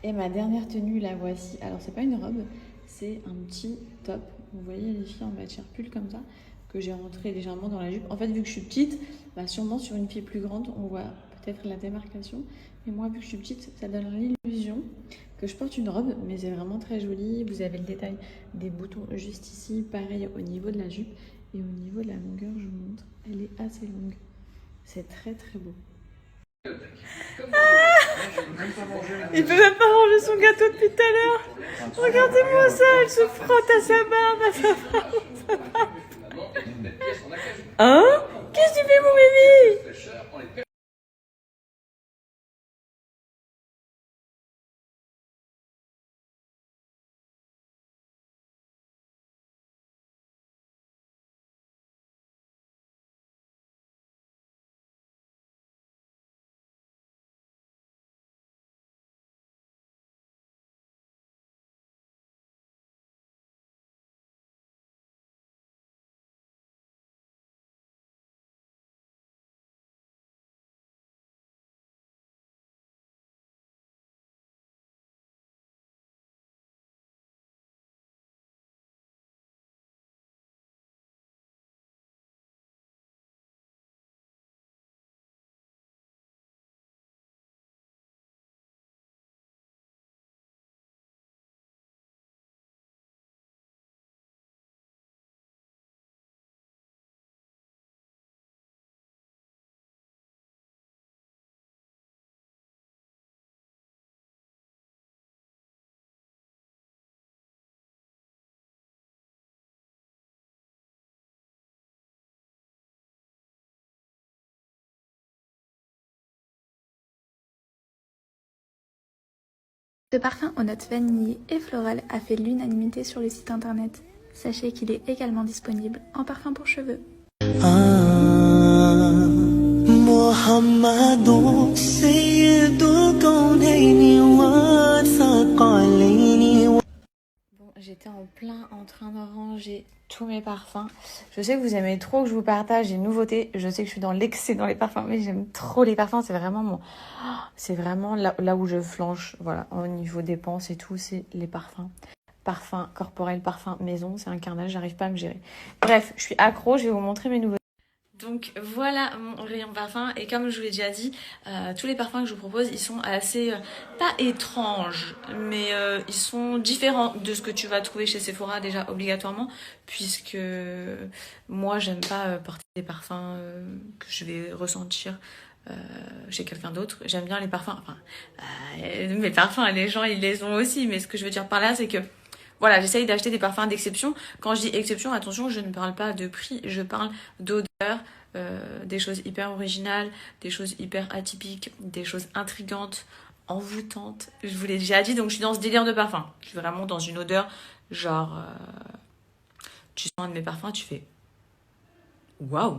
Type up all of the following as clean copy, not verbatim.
Et ma dernière tenue, la voici. Alors, c'est pas une robe, c'est un petit top. Vous voyez les filles en matière pull comme ça, que j'ai rentré légèrement dans la jupe. En fait, vu que je suis petite, bah, sûrement sur une fille plus grande, on voit peut-être la démarcation. Mais moi, vu que je suis petite, ça donne l'illusion que je porte une robe, mais c'est vraiment très joli. Vous avez le détail des boutons juste ici, pareil au niveau de la jupe. Et au niveau de la longueur, je vous montre, elle est assez longue. C'est très très beau. Il peut même pas manger son gâteau depuis tout à l'heure. Regardez-moi ça, elle se frotte à sa barbe, à sa barbe. Hein? Qu'est-ce que tu fais, mon bébé? Ce parfum aux notes vanillées et florales a fait l'unanimité sur le site internet. Sachez qu'il est également disponible en parfum pour cheveux. Bon, j'étais en plein en train de ranger tous mes parfums. Je sais que vous aimez trop que je vous partage les nouveautés. Je sais que je suis dans l'excès dans les parfums, mais j'aime trop les parfums. C'est vraiment c'est vraiment là où je flanche. Voilà, au niveau dépenses et tout, c'est les parfums. Parfum corporel, parfum maison, c'est un carnage, j'arrive pas à me gérer. Bref, je suis accro, je vais vous montrer mes nouveautés. Donc voilà mon rayon parfum, et comme je vous l'ai déjà dit, tous les parfums que je vous propose, ils sont assez, pas étranges, mais ils sont différents de ce que tu vas trouver chez Sephora déjà obligatoirement, puisque moi j'aime pas porter des parfums que je vais ressentir chez quelqu'un d'autre. J'aime bien les parfums, enfin mes parfums les gens ils les ont aussi, mais ce que je veux dire par là c'est que voilà, j'essaye d'acheter des parfums d'exception. Quand je dis exception, attention, je ne parle pas de prix, je parle d'odeur, des choses hyper originales, des choses hyper atypiques, des choses intrigantes, envoûtantes. Je vous l'ai déjà dit, donc je suis dans ce délire de parfum. Je suis vraiment dans une odeur, genre, tu sens un de mes parfums, tu fais waouh!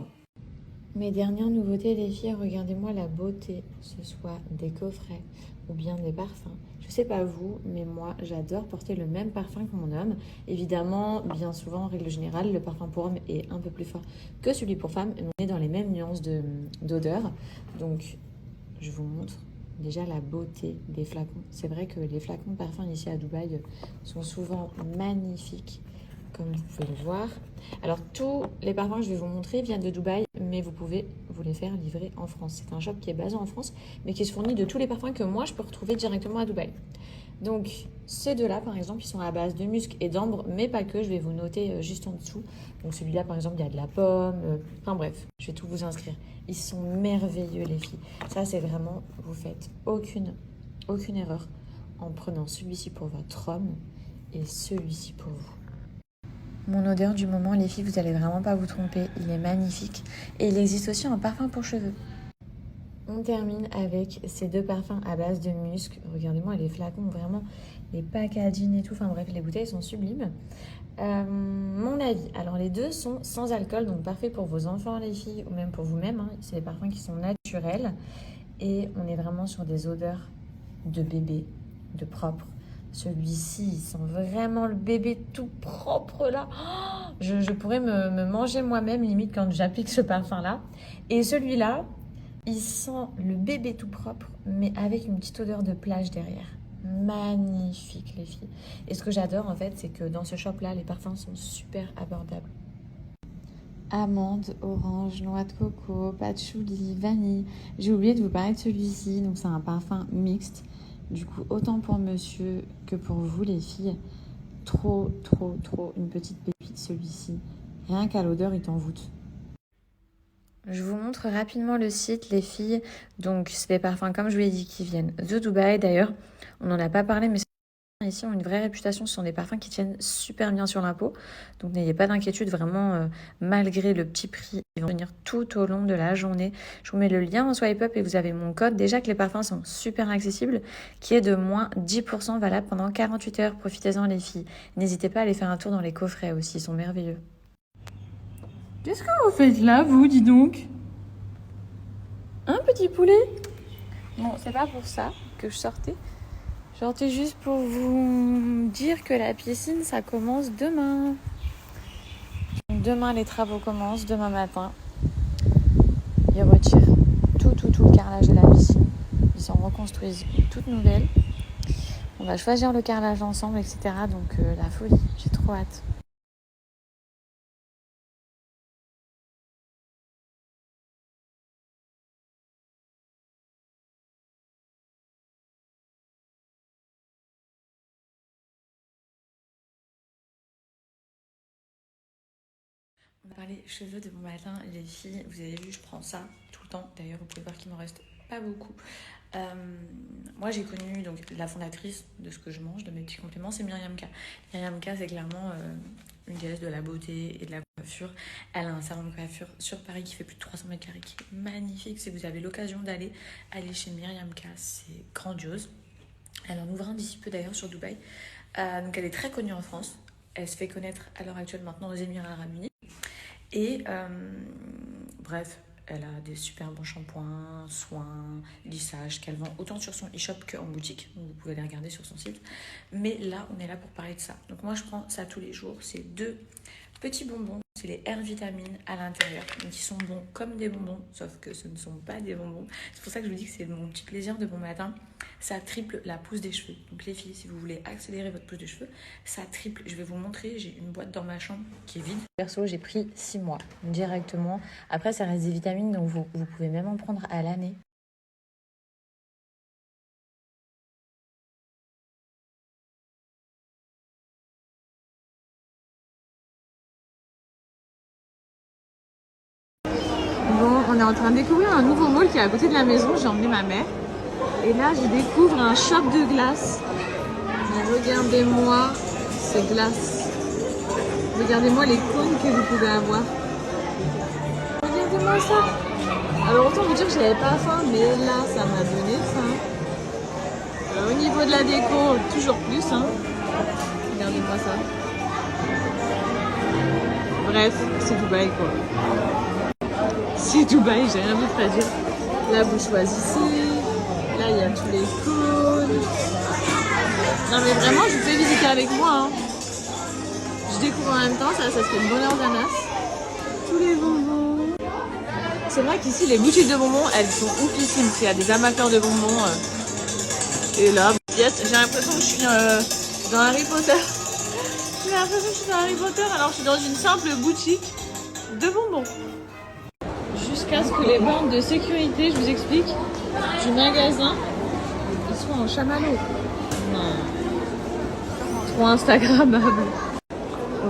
Mes dernières nouveautés, les filles, regardez-moi la beauté, ce soit des coffrets ou bien des parfums. Je sais pas vous, mais moi, j'adore porter le même parfum que mon homme. Évidemment, bien souvent, en règle générale, le parfum pour homme est un peu plus fort que celui pour femme. On est dans les mêmes nuances d'odeur. Donc, je vous montre déjà la beauté des flacons. C'est vrai que les flacons de parfum ici à Dubaï sont souvent magnifiques, comme vous pouvez le voir. Alors, tous les parfums que je vais vous montrer viennent de Dubaï, mais vous pouvez vous les faire livrer en France. C'est un shop qui est basé en France, mais qui se fournit de tous les parfums que moi, je peux retrouver directement à Dubaï. Donc, ces deux-là, par exemple, ils sont à base de musc et d'ambre, mais pas que. Je vais vous noter juste en dessous. Donc, celui-là, par exemple, il y a de la pomme. Enfin bref, je vais tout vous inscrire. Ils sont merveilleux, les filles. Ça, c'est vraiment, vous faites aucune erreur en prenant celui-ci pour votre homme et celui-ci pour vous. Mon odeur du moment, les filles, vous allez vraiment pas vous tromper. Il est magnifique. Et il existe aussi un parfum pour cheveux. On termine avec ces deux parfums à base de musc. Regardez-moi les flacons, vraiment, les packaging et tout. Enfin bref, les bouteilles sont sublimes. Mon avis, alors les deux sont sans alcool, donc parfait pour vos enfants, les filles, ou même pour vous-même. Hein. C'est des parfums qui sont naturels. Et on est vraiment sur des odeurs de bébé, de propre. Celui-ci, il sent vraiment le bébé tout propre là. Oh, je pourrais me manger moi-même limite quand j'applique ce parfum-là. Et celui-là, il sent le bébé tout propre, mais avec une petite odeur de plage derrière. magnifiques les filles. Et ce que j'adore en fait, c'est que dans ce shop là, les parfums sont super abordables. Amande, orange, noix de coco, patchouli, vanille. J'ai oublié de vous parler de celui-ci, donc c'est un parfum mixte. Du coup, autant pour monsieur que pour vous les filles. Trop une petite pépite celui-ci. Rien qu'à l'odeur, il t'envoûte. Je vous montre rapidement le site, les filles. Donc, c'est des parfums, comme je vous l'ai dit, qui viennent de Dubaï. D'ailleurs, on n'en a pas parlé, mais ici ont une vraie réputation. Ce sont des parfums qui tiennent super bien sur la peau. Donc, n'ayez pas d'inquiétude. Vraiment, malgré le petit prix, ils vont venir tout au long de la journée. Je vous mets le lien en swipe up et vous avez mon code. Déjà que les parfums sont super accessibles, qui est de moins 10% valable pendant 48 heures. Profitez-en, les filles. N'hésitez pas à aller faire un tour dans les coffrets aussi. Ils sont merveilleux. Qu'est-ce que vous faites là, vous, dis donc? Un petit poulet? Bon, c'est pas pour ça que je sortais. Je sortais juste pour vous dire que la piscine, ça commence demain. Demain, les travaux commencent, demain matin. Ils retirent tout le carrelage de la piscine. Ils en reconstruisent une toute nouvelle. On va choisir le carrelage ensemble, etc. Donc, la folie, j'ai trop hâte. On va parler cheveux de bon matin, les filles. Vous avez vu, je prends ça tout le temps. D'ailleurs, vous pouvez voir qu'il m'en reste pas beaucoup. Moi, j'ai connu donc la fondatrice de ce que je mange, de mes petits compléments, c'est Myriam K. Myriam K, c'est clairement une déesse de la beauté et de la coiffure. Elle a un salon de coiffure sur Paris qui fait plus de 300 mètres carrés, qui est magnifique. Si vous avez l'occasion d'aller chez Myriam K, c'est grandiose. Elle en ouvre un d'ici peu d'ailleurs sur Dubaï. Donc elle est très connue en France. Elle se fait connaître à l'heure actuelle maintenant aux Émirats Arabes Unis. Et bref, elle a des super bons shampoings, soins, lissages qu'elle vend autant sur son e-shop qu'en boutique. Donc vous pouvez les regarder sur son site. Mais là, on est là pour parler de ça. Donc moi, je prends ça tous les jours. C'est 2 petits bonbons. C'est les R-vitamines à l'intérieur. Donc ils sont bons comme des bonbons, sauf que ce ne sont pas des bonbons. C'est pour ça que je vous dis que c'est mon petit plaisir de bon matin. Ça triple la pousse des cheveux. Donc les filles, si vous voulez accélérer votre pousse des cheveux, ça triple. Je vais vous montrer, j'ai une boîte dans ma chambre qui est vide. Perso, j'ai pris 6 mois directement. Après, ça reste des vitamines, donc vous pouvez même en prendre à l'année. Bon, on est en train de découvrir un nouveau mall qui est à côté de la maison. J'ai emmené ma mère. Et là, je découvre un shop de glace. Regardez-moi ces glaces. Regardez-moi les cônes que vous pouvez avoir. Regardez-moi ça. Alors autant vous dire que j'avais pas faim, mais là, ça m'a donné faim. Au niveau de la déco, toujours plus. Regardez-moi ça. Bref, c'est Dubaï quoi. C'est Dubaï, j'ai rien d'autre à dire. Là, vous choisissez. Là, il y a tous les cônes. Non, mais vraiment, je vous fais visiter avec moi. Je découvre en même temps, ça se fait le bonheur d'Anas. Tous les bonbons. C'est vrai qu'ici, les boutiques de bonbons, elles sont oufissimes. Il y a des amateurs de bonbons. Et là, j'ai l'impression que je suis dans Harry Potter. J'ai l'impression que je suis dans Harry Potter alors que je suis dans une simple boutique de bonbons. Jusqu'à ce que les bornes de sécurité, je vous explique, du magasin, ils soient en chamallow. Non. Trop Instagrammable.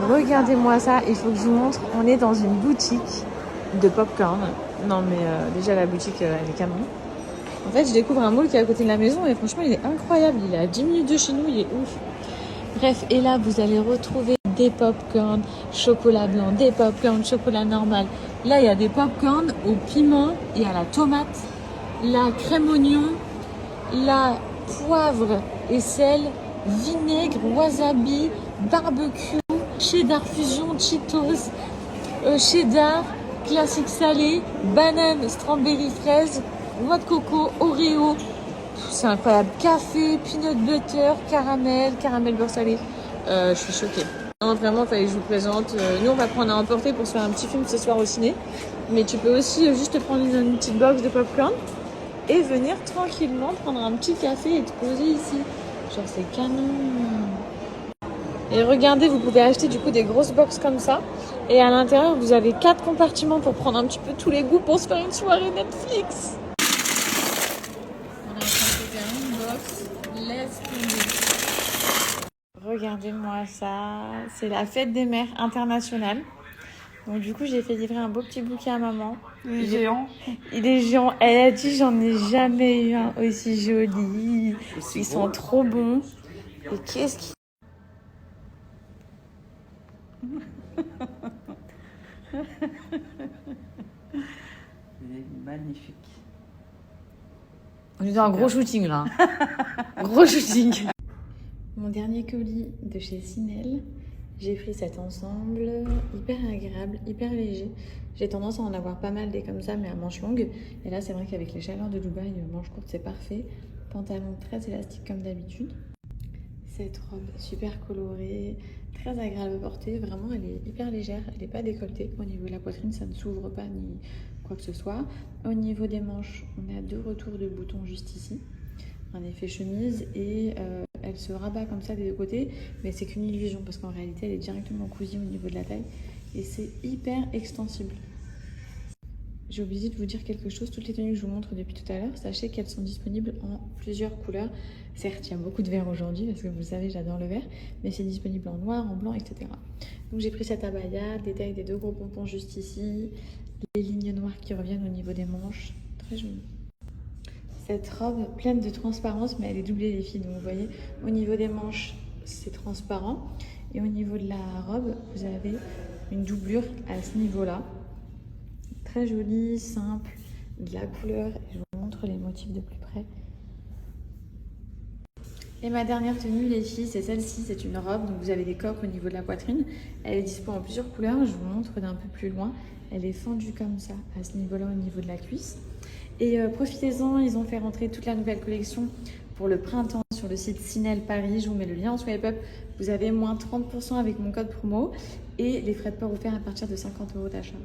Regardez-moi ça, il faut que je vous montre. On est dans une boutique de popcorn. Non mais déjà la boutique, elle est canon. En fait, je découvre un mall qui est à côté de la maison et franchement, il est incroyable. Il est à 10 minutes de chez nous, il est ouf. Bref, et là, vous allez retrouver des popcorn chocolat blanc, des popcorn chocolat normal. Là, il y a des popcorn au piment et à la tomate, la crème oignon, la poivre et sel, vinaigre, wasabi, barbecue, cheddar fusion, Cheetos, cheddar, classique salé, banane, strawberry, fraise, noix de coco, Oreo. C'est incroyable. Café, peanut butter, caramel beurre salé. Je suis choquée. Non, vraiment, il fallait que je vous présente. Nous, on va prendre à emporter pour se faire un petit film ce soir au ciné. Mais tu peux aussi juste prendre une petite box de popcorn et venir tranquillement prendre un petit café et te poser ici. Genre c'est canon. Et regardez, vous pouvez acheter du coup des grosses box comme ça. Et à l'intérieur, vous avez 4 compartiments pour prendre un petit peu tous les goûts pour se faire une soirée Netflix. On est en train de faire une box. Laisse tomber. Regardez-moi ça. C'est la fête des mères internationale. Donc du coup, j'ai fait livrer un beau petit bouquet à maman. Il est géant. Il est géant. Elle a dit, j'en ai jamais eu un aussi joli. Ils sont trop bons. Et qu'est-ce qui... Il est magnifique. On est dans un gros shooting là. Gros shooting. Mon dernier colis de chez Sinel. J'ai pris cet ensemble hyper agréable, hyper léger. J'ai tendance à en avoir pas mal des comme ça, mais à manches longues. Et là, c'est vrai qu'avec les chaleurs de Dubaï, manches courtes, c'est parfait. Pantalon très élastique comme d'habitude. Cette robe super colorée, très agréable à porter. Vraiment, elle est hyper légère. Elle n'est pas décolletée. Au niveau de la poitrine, ça ne s'ouvre pas ni quoi que ce soit. Au niveau des manches, on a 2 retours de boutons juste ici. Un effet chemise et elle se rabat comme ça des 2 côtés, mais c'est qu'une illusion parce qu'en réalité elle est directement cousue au niveau de la taille et c'est hyper extensible. J'ai oublié de vous dire quelque chose, toutes les tenues que je vous montre depuis tout à l'heure, sachez qu'elles sont disponibles en plusieurs couleurs. Certes, il y a beaucoup de vert aujourd'hui parce que vous le savez, j'adore le vert, mais c'est disponible en noir, en blanc, etc. Donc j'ai pris cette abaya, détail des 2 gros pompons juste ici, les lignes noires qui reviennent au niveau des manches, très jolie. Cette robe pleine de transparence, mais elle est doublée les filles, donc vous voyez, au niveau des manches, c'est transparent. Et au niveau de la robe, vous avez une doublure à ce niveau-là. Très jolie, simple, de la couleur. Et je vous montre les motifs de plus près. Et ma dernière tenue, les filles, c'est celle-ci. C'est une robe, donc vous avez des coques au niveau de la poitrine. Elle est dispo en plusieurs couleurs. Je vous montre d'un peu plus loin. Elle est fendue comme ça, à ce niveau-là, au niveau de la cuisse. Et profitez-en, ils ont fait rentrer toute la nouvelle collection pour le printemps sur le site Sinel Paris. Je vous mets le lien en swipe up. Vous avez moins 30% avec mon code promo et les frais de port offerts à partir de 50 € d'achat.